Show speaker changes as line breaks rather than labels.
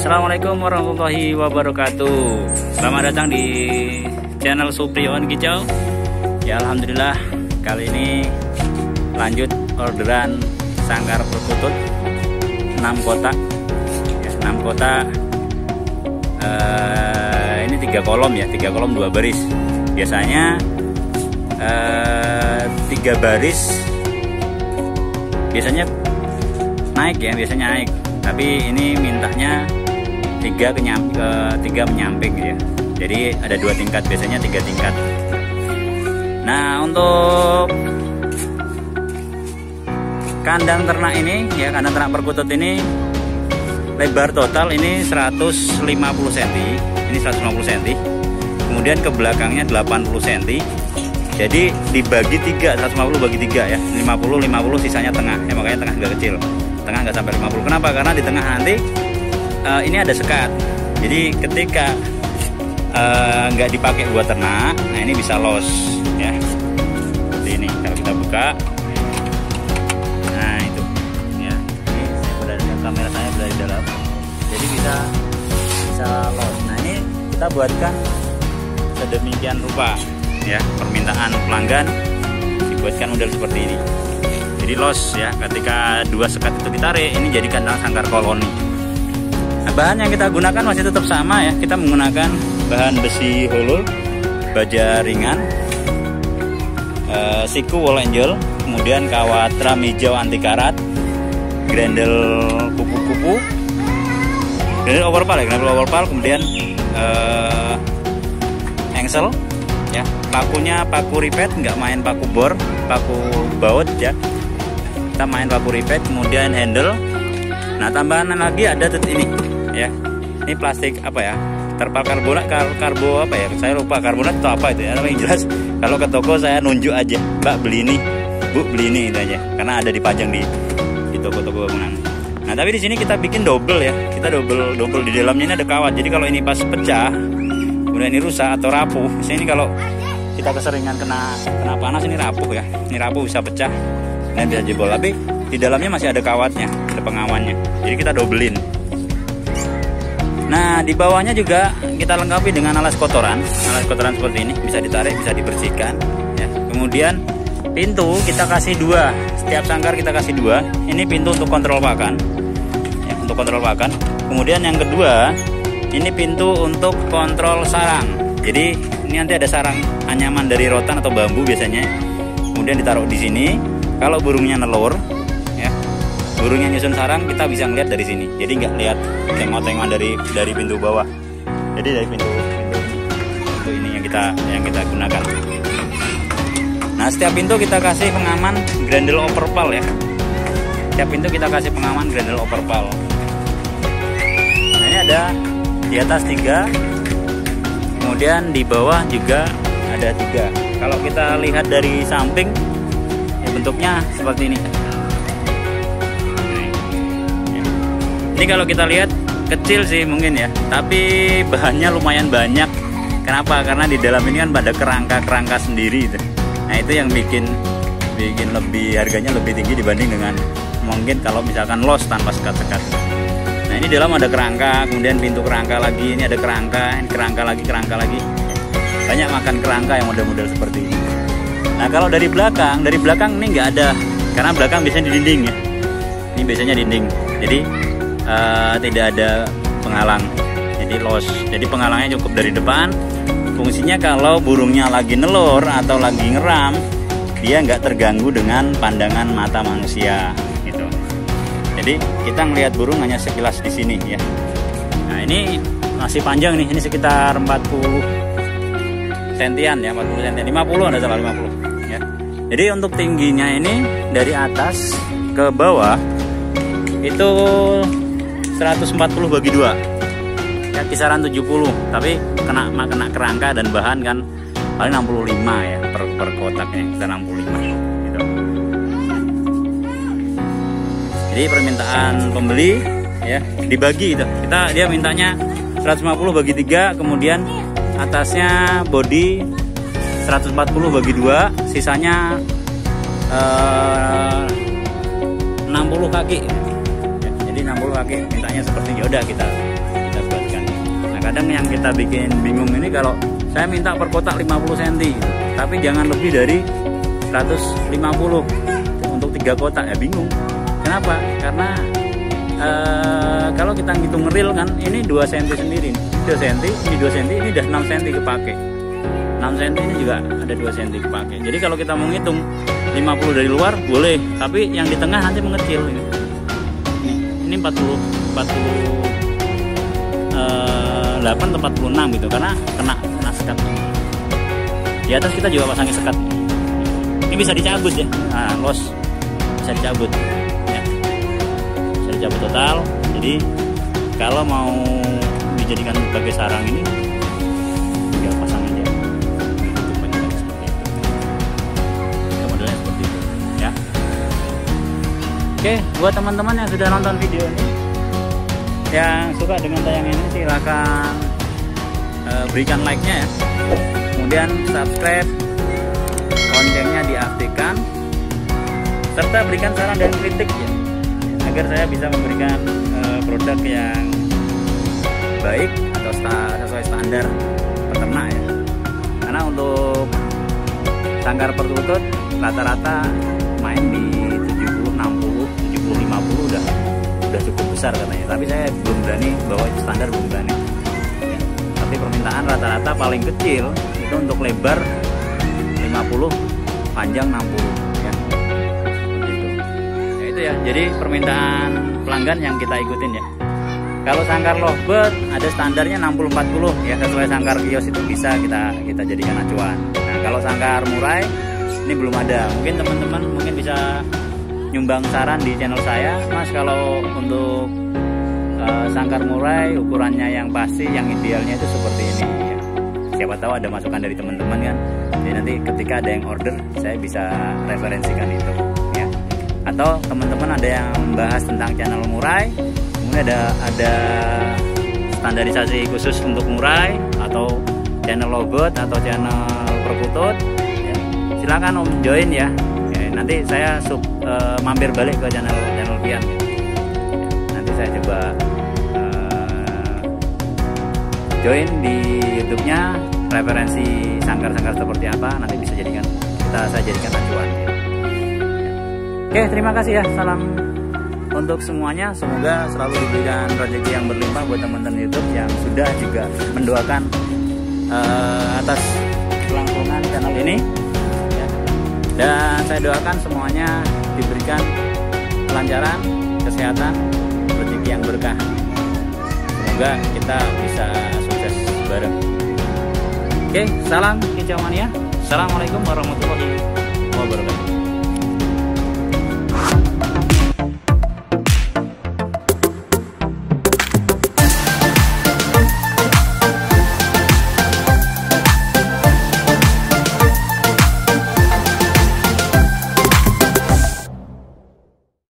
Assalamualaikum warahmanallahi wabarakatuh. Selamat datang di channel Supriyon Kicau. Ya alhamdulillah, kali ini lanjut orderan sangkar perkutut 6 kotak ya, 6 kotak. Ini 3 kolom ya, 3 kolom 2 baris. Biasanya 3 baris biasanya naik ya, biasanya naik. Tapi ini mintanya 3 menyamping ya. Jadi ada 2 tingkat, biasanya 3 tingkat. Nah, untuk kandang ternak ini ya, kandang ternak perkutut ini lebar total ini 150 cm. Ini 150 cm. Kemudian ke belakangnya 80 cm. Jadi dibagi 3, 150 bagi 3 ya. 50 sisanya tengah. Ya makanya tengah juga kecil. Tengah nggak sampai 50. Kenapa? Karena di tengah nanti ini ada sekat. Jadi ketika nggak dipakai buat ternak, nah ini bisa los ya. Seperti ini. Kalau kita buka, nah itu ya. Ini saya berada, kamera saya berada di dalam. Jadi bisa los. Nah ini kita buatkan sedemikian rupa ya. Permintaan pelanggan dibuatkan model seperti ini. Jadi los ya, ketika 2 sekat itu ditarik, ini jadi kandang sangkar koloni. Nah, bahan yang kita gunakan masih tetap sama ya. Kita menggunakan bahan besi hollow, baja ringan, siku wall angel, kemudian kawat ram hijau anti karat, grendel kupu-kupu, grendel overpal ya, grendel overpal, kemudian engsel ya. Pakunya paku ripet, nggak main paku bor, paku baut ya. Kita main paku ripet, kemudian handle. Nah tambahan lagi ada ini ya, ini plastik apa ya, terpal karbonat, karbo apa ya, saya lupa karbonat atau apa itu ya. Tapi yang jelas kalau ke toko saya nunjuk aja, Mbak beli ini, Bu beli ini, itu aja, karena ada dipajang di toko-toko bangunan. Nah tapi di sini kita bikin double ya, kita double di dalamnya ini ada kawat. Jadi kalau ini pas pecah, kemudian ini rusak atau rapuh, sini kalau kita keseringan kena panas ini rapuh ya, ini rapuh bisa pecah dan bisa jebol. Tapi di dalamnya masih ada kawatnya, ada pengawannya. Jadi kita dobelin. Nah di bawahnya juga kita lengkapi dengan alas kotoran seperti ini, bisa ditarik, bisa dibersihkan ya. Kemudian pintu kita kasih 2, setiap sangkar kita kasih 2. Ini pintu untuk kontrol pakan ya, untuk kontrol pakan. Kemudian yang kedua, ini pintu untuk kontrol sarang. Jadi ini nanti ada sarang anyaman dari rotan atau bambu biasanya. Kemudian ditaruh di sini. Kalau burungnya nelor, ya, burungnya nyusun sarang, kita bisa ngeliat dari sini. Jadi nggak lihat tengok-tengokan dari pintu bawah. Jadi dari pintu ini yang kita gunakan. Nah setiap pintu kita kasih pengaman grendel overpal ya. Setiap pintu kita kasih pengaman grendel overpal. Nah ini ada di atas 3, kemudian di bawah juga ada 3. Kalau kita lihat dari samping ya, bentuknya seperti ini. Ini kalau kita lihat kecil sih mungkin ya, tapi bahannya lumayan banyak. Kenapa? Karena di dalam ini kan pada kerangka sendiri itu. Nah itu yang bikin lebih, harganya lebih tinggi dibanding dengan mungkin kalau misalkan los tanpa sekat-sekat. Nah ini dalam ada kerangka, kemudian pintu kerangka lagi, ini ada kerangka, ini kerangka lagi. Banyak makan kerangka yang model-model seperti ini. Nah kalau dari belakang ini nggak ada, karena belakang biasanya di dinding ya. Ini biasanya dinding, jadi tidak ada penghalang, jadi los. Jadi penghalangnya cukup dari depan. Fungsinya kalau burungnya lagi nelor atau lagi ngeram, dia nggak terganggu dengan pandangan mata manusia gitu. Jadi kita ngelihat burung hanya sekilas di sini ya. Nah ini masih panjang nih, ini sekitar 40 sentian ya, 40 sentian, 50 ada salah 50 ya. Jadi untuk tingginya ini dari atas ke bawah itu 140 bagi 2 ya, kisaran 70, tapi kena kerangka dan bahan kan paling 65 ya per kotaknya, kita 65 gitu. Jadi permintaan pembeli ya dibagi itu. Dia mintanya 150 bagi 3, kemudian atasnya body 140 bagi 2, sisanya 60 kaki. Jadi 60 kaki mintanya seperti, ya udah kita kadang yang kita bikin bingung ini, kalau saya minta per kotak 50 cm gitu, tapi jangan lebih dari 150 untuk 3 kotak, ya bingung. Kenapa? Karena kalau kita ngitung real kan, ini 2 cm sendiri, 2 cm, ini 2 cm, ini udah 6 cm kepake. 6 cm ini juga ada 2 cm kepake. Jadi kalau kita mau ngitung 50 dari luar boleh, tapi yang di tengah nanti mengecil. Ini 8 atau 46 gitu, karena kena sekat. Di atas kita juga pasangi sekat. Ini bisa dicabut ya, nah, los bisa dicabut ya. Bisa dicabut total. Jadi kalau mau dijadikan sebagai sarang ini, tinggal pasang aja. Seperti itu. Modelnya seperti itu ya. Oke, buat teman-teman yang sudah nonton video ini, yang suka dengan tayangan ini, silakan berikan like-nya ya. Kemudian subscribe, loncengnya diaktifkan, serta berikan saran dan kritik ya, agar saya bisa memberikan produk yang baik atau sesuai standar peternak ya. Karena untuk sangkar perkutut rata-rata main di 70, 60, 70, 50 udah cukup besar katanya. Tapi saya belum berani, bawa standar belum berani ya. Tapi permintaan rata-rata paling kecil itu untuk lebar 50, panjang 60 ya. Gitu. Ya itu ya. Jadi permintaan pelanggan yang kita ikutin ya. Kalau sangkar lovebird ada standarnya 60-40 ya, sesuai sangkar kios itu bisa kita jadikan acuan. Nah, kalau sangkar murai ini belum ada. Mungkin teman-teman bisa nyumbang saran di channel saya, Mas, kalau untuk sangkar murai ukurannya yang pasti, yang idealnya itu seperti ini ya. Siapa tahu ada masukan dari teman-teman kan. Jadi nanti ketika ada yang order, saya bisa referensikan itu ya. Atau teman-teman ada yang bahas tentang channel murai, kemudian ada standarisasi khusus untuk murai, atau channel lovebird atau channel perkutut ya, silakan Om join ya. Nanti saya mampir balik ke channel Pian. Nanti saya coba join di YouTube-nya, referensi sangkar-sangkar seperti apa, nanti bisa saya jadikan acuan. Oke, terima kasih ya. Salam untuk semuanya. Semoga selalu diberikan rezeki yang berlimpah buat teman-teman YouTube yang sudah juga mendoakan atas kelangsungan channel ini. Dan saya doakan semuanya diberikan kelancaran, kesehatan, rezeki yang berkah. Semoga kita bisa sukses bareng. Oke, salam kicau mania. Assalamualaikum warahmatullahi wabarakatuh.